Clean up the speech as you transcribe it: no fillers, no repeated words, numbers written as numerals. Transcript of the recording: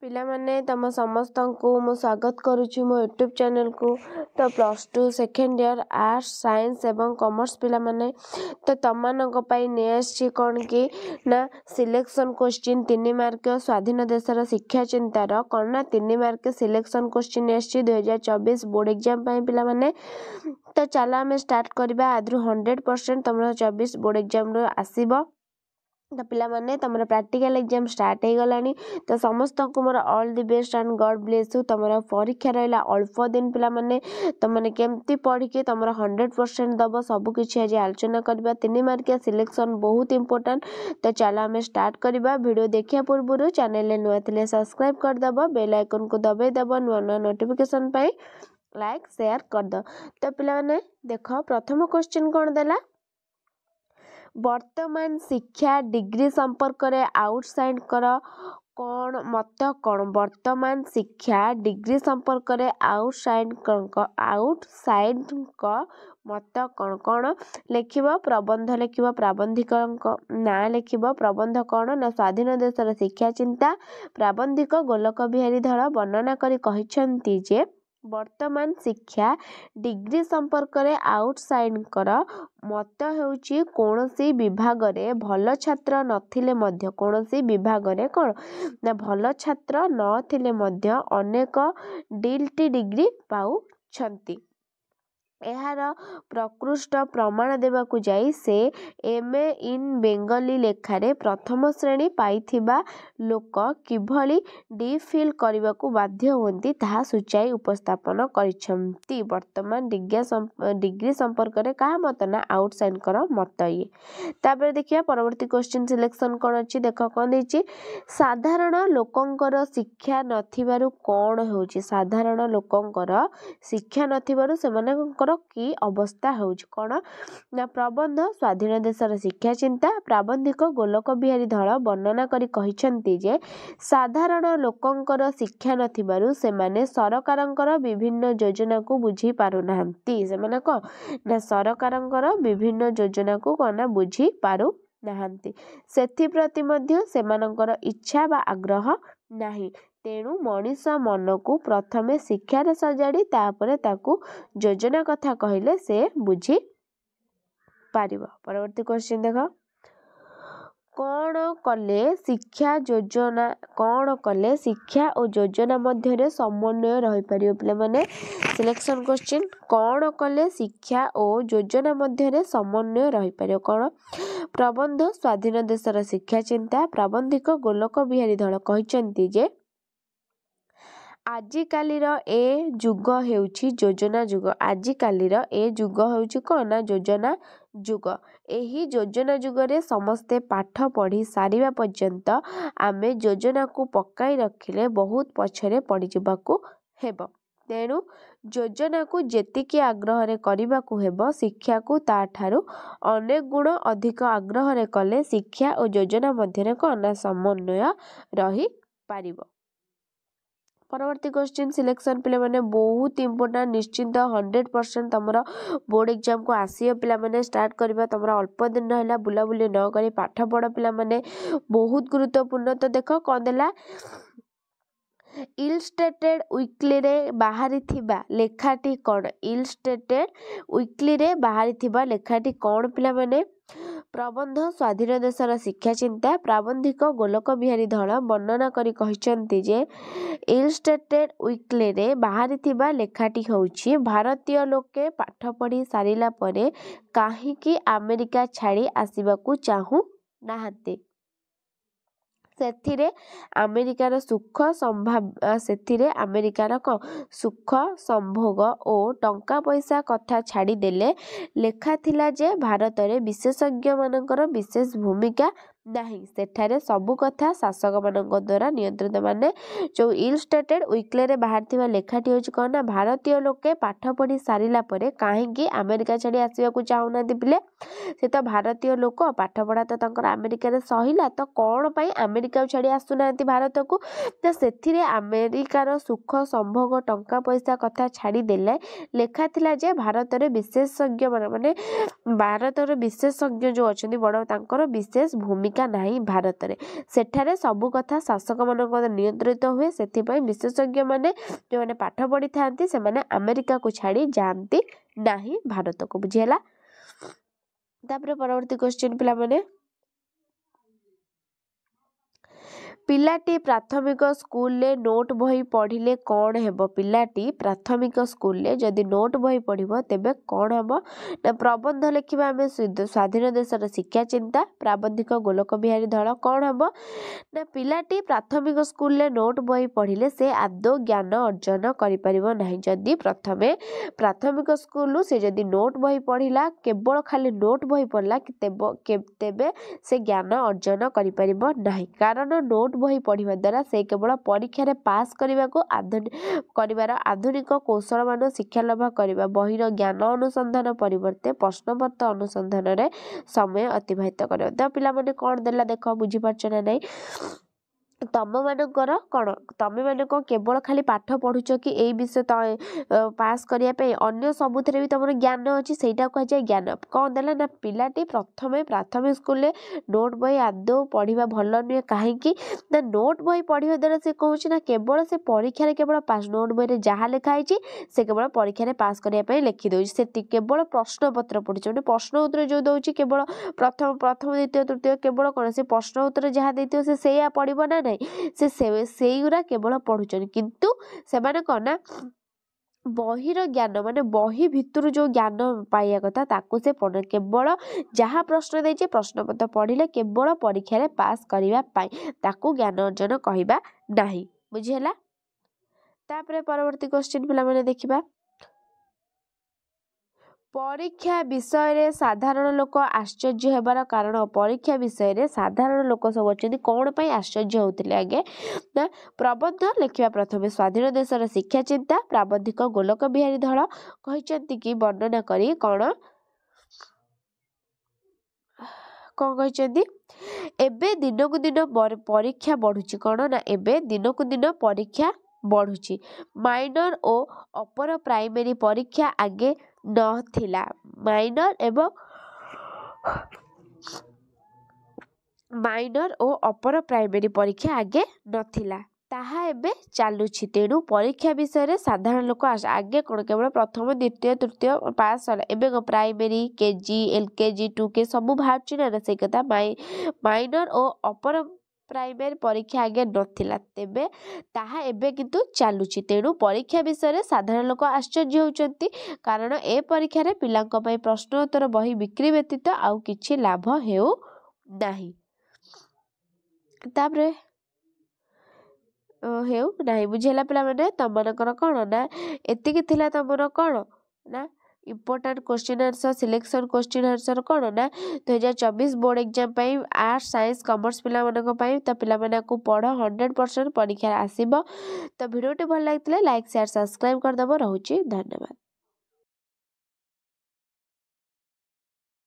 पिला माने तम समस्त को मु स्वागत करुच्ची मो यूट्यूब चैनल को। तो +2 सेकेंड ईयर आर्ट्स साइंस एवं कॉमर्स पिला माने तो तम नहीं कौन कि ना सिलेक्शन क्वेश्चन 3 मार्क स्वाधीन देशर शिक्षा चिंतार कौन ना 3 mark selection question 2024 board exam पिला माने। तो चलो आम स्टार्ट करवा आदि 100% तुम 24 बोर्ड एग्जाम आसब। तो पिला माने तुम प्रैक्टिकल एग्जाम स्टार्ट हो गलानी। तो समस्त को मोर all the best and god bless you. तुम परीक्षा रहा अल्प दिन पिला माने तुमने केमती पढ़ के तुम 100% दब सबकि आज आलोचना करवा 3 मार्किया सिलेक्शन बहुत इंपोर्टेंट। तो चलो आम स्टार्ट करवा। वीडियो देखिया पूर्व चैनल नुआ थे सब्सक्राइब करदब बेल आइकन को दबाई दब नुआ नुआ नोटिफिकेशन लाइक शेयर करद। तो पिला माने देख प्रथम क्वेश्चन कौन देला वर्तमान शिक्षा डिग्री संपर्क में आउटसाइड कर कौन मत कौन वर्तमान शिक्षा डिग्री संपर्क में आउटसाइड मत कौन कौन लिख प्रबंध लिख प्राबंधिक ना लिख प्रबंध कौन ना स्वाधीन देशर शिक्षा चिंता प्राबंधिक गोलक बिहारी धल वर्णना करी कहिसेंती जे वर्तमान शिक्षा डिग्री संपर्क में आउटसाइड कर मत होउची कौनसी विभाग रे भल छात्र नथिले मध्य कौनसी विभाग रे कौन ना भल छात्र नथिले मध्य अनेक डिल्टी डिग्री पाउछंती। एहार प्रकृष्ट प्रमाण देवाकू जाई से एमए इन बेंगली लेखारे प्रथम श्रेणी पाइथिबा लोक किभली डिफिल करबाकू बाध्य होती ताहा सूचाई उपस्थापन करिसेंती। वर्तमान डिग्री संपर्क में कहा मत ना आउटसाइड कर मत ये। तापर देखिए परवर्ती क्वेश्चन सिलेक्शन कौन अच्छी देख कौन देछि साधारण लोकंकर शिक्षा नथिबारु कौन होउची साधारण लोकंकर शिक्षा नथिबारु सेमानकर की अवस्था होउची कौन ना प्रबंध स्वाधीन देशर शिक्षा चिंता प्राबंधिक गोलक बिहारी धल वर्णना करी कहिसेंती जे साधारण लोकंकर शिक्षा नथिबारु सेमाने सरकारंकर विभिन्न योजना को बुझी पारु नाहंती सेमाने को ना सरकारंकर विभिन्न योजना को कोना बुझी पारु नाहंती सेथि प्रति मध्य सेमानंकर इच्छा बा आग्रह नाही। तेणु मनीष मन को प्रथमे शिक्षार सजाड़ी तापरे ताकू योजना कथा कहले से बुझी पारिबो। परवर्ती क्वेश्चन देख कौन कले शिक्षा योजना कौन कले शिक्षा और योजना मध्य समन्वय रही पारिबो पिला माने सिलेक्शन क्वेश्चन कौन कले शिक्षा और योजना मध्य समन्वय रही पारिबो कौन प्रबंध स्वाधीन देशर शिक्षा चिंता प्राबंधिक गोलक बिहारी धल कहिसेंती जे आजिकालीर ए जुग हेउछि योजना जुग आजिकालीर ए जुग हेउछि कौन ना योजना जुग। एही योजना जुगरे समस्ते पाठ पढ़ी सारिबा पर्यंत आमे योजना को पकाई रखिले बहुत पछरे पड़ी जिबाकू हेबो। तेणु योजना को जेतिकी आग्रह रे करिबाकू हेबो शिक्षा को ताठारु अनेक गुण अधिक आग्रह रे कले शिक्षा और योजना मध्य कौन समन्वय रही पारिबो। परवर्ती क्वेश्चन सिलेक्शन पिला माने बहुत इंपोर्टेंट निश्चिंत 100% तमरा बोर्ड एग्जाम को आसियो पिला माने स्टार्ट करबा तमरा अल्प दिन रहला बुला बुली न करी पाठ पढ़ पिला माने बहुत गुरुत्वपूर्ण। तो देखो कौन देला इलस्ट्रेटेड वीकली रे बाहरी थिबा लेखाटी कौन इलस्ट्रेटेड वीकली रे बाहरी थिबा लेखाटी कौन पिला माने प्रबंध स्वाधीन देशर शिक्षा चिंता प्राबंधिक गोलक बिहारी धल वर्णना करी कहिसेंती जे इलस्ट्रेटेड वीकली रे बाहरी थिबा लेखाटी होउछि भारतीय लोके पाठ पढ़ी सारिला परे काहीकि अमेरिका छाड़ी आसिबाकू चाहू नाहंती सेथिरे अमेरिकार सुख संभाव सेथिरे अमेरिकार को सुख संभोग और टंका पैसा कथा छाड़ी देले लेखा थिला जे भारत रे विशेषज्ञ मानकर विशेष भूमिका नहीं सेठारे सबु कथा शासक मानक द्वारा नियंत्रित माने जो इलस्ट्रेटेड वीकली रे बाहर थिबा लेखाटी होछि कोन ना भारतीय लोके पाठ पढ़ी सारिला परे काहेकि अमेरिका छाड़ी आसीबा को चाहुना दिपिले से तो भारतीय लोक पाठ पढ़ा तो तंकर अमेरिका रे सहिला तो कोन पई अमेरिका छाड़ी आसुनांती भारत को तो सेथिरे अमेरिकार सुख संभोग टंका पैसा कथा छाड़ी देले लेखा थिला जे भारत रे विशेषज्ञ माने भारत रे विशेषज्ञ जो अछंती बड़ तांकर विशेष भूमिका भूमिका नहीं भारत रे सेठारे सबु कथा शासक मानक नियंत्रित हुए से विशेषज्ञ माने जो माने पाठ पढ़ी थांती से माने अमेरिका को छाड़ी जाती नहीं भारत को बुझीला। तापर परवर्ती क्वेश्चन पिला माने पिलाटी प्राथमिक स्कूल ले नोट बही पढ़िले कौन हेबो पिलाटी प्राथमिक स्कूल ले जदि नोट बही पढ़िबो तेबे कौन हेबो ना प्रबंध लिखिबा आमे स्वाधीन देशर शिक्षा चिंता प्राबंधिक गोलक बिहारी धळ कौन हेबो ना पिलाटी प्राथमिक स्कूल ले नोट बही पढ़िले से आदौ ज्ञान अर्जन करि परिबो नाही जदि प्रथमे प्राथमिक स्कूल से जदि नोट बही पढ़िला केवल खाली नोट बही पढ़ला तेबे से ज्ञान अर्जन करि परिबो नाही कारण नोट बही पढ़िबा द्वारा से केवल परीक्षा रे पास करिवार आधुनिक कौशल मान शिक्षा लाभ करिबा बहिर ज्ञान अनुसंधान परिवर्ते प्रश्नपत्र अनुसंधान रे समय अतिबाहित करिबा। त पिला माने कोन देला देख बुझी पारछ ना नै तम मानकर कौन तमें मैंने कौन केवल खाली पाठ पढ़ुच कि यही विषय पास करने अन्य सबुथ भी तुम ज्ञान अच्छी से कहुए ज्ञान कौन देला ना पिलाटी प्रथमे प्राथमिक स्कूल नोट बही आदौ पढ़ा भल नुहे कहीं ना नोट बही पढ़ा द्वारा से कौन ना केवल से परीक्षा केवल पास नोट बही जहाँ लिखाई से केवल परीक्षा पास करने लिखिदे से केवल प्रश्न पत्र पढ़ुचे मैंने प्रश्न उत्तर जो दौर केवल प्रथम द्वितीय तृतीय केवल कौन से प्रश्न उत्तर जहाँ देते से पढ़ ना से गुरा केवल पढ़ुचन किंतु सेमाने कौन ना बहिर ज्ञान माने बही भितर जो ज्ञान पाइया कथा ताकू से पढ़ केवल जहाँ प्रश्न देचे प्रश्न पत्र पढ़िले केवल परीक्षा रे पास करिवा पाई ताकू ज्ञान अर्जन कहिबा नाही बुझिहला। तापरे परवर्ती क्वेश्चन पिला माने देखिबा परीक्षा विषय रे साधारण लोक आश्चर्य हेबार कारण परीक्षा विषय रे साधारण लोक सब अच्छे कौन पाई आश्चर्य होते आगे ना प्रबंध लिखा प्रथमे स्वाधीन देशर शिक्षा चिंता प्राबंधिक गोलक बिहारी धळ कहते कि वर्णना करी कौन कौन कहते एबे दिन को दिन परीक्षा बढ़ुची कौन ना एबे दिन को दिन परीक्षा बढ़ुची माइनर और अपर प्राइमरी परीक्षा आगे नथिला माइनर और अपर प्राइमरी परीक्षा आगे नथिला ताहा एबे चालुछि तेणु परीक्षा विषय रे साधारण लोक आगे कौन केवल प्रथम द्वितीय तृतीय पास एबे प्राइमरी केजी एलकेजी 2K सब बाहर ना से कथा माइनर और अपर प्राइमरी परीक्षा आगे नथिला तेबे ताहा एबे किंतु चालुछि तेणु परीक्षा विषय रे साधारण लोक आश्चर्य होउचंती कारण ए परीक्षा रे पिलांक पई प्रश्नोत्तर बही बिक्री व्यतीत आउ किछि लाभ हेउ नाही तापरे हेउ नाही बुझेला पिला माने तमनकर कोन ना एतिकी थिला तमरो कोन ना important question answer selection question answer कौन ना 2024 board exam arts science commerce पिला मानक तो पिला माने को पढ़ 100% परीक्षा आसीबो। तो वीडियो टी भल लागितले लाइक शेयर सब्सक्राइब कर दबो। रहूची धन्यवाद।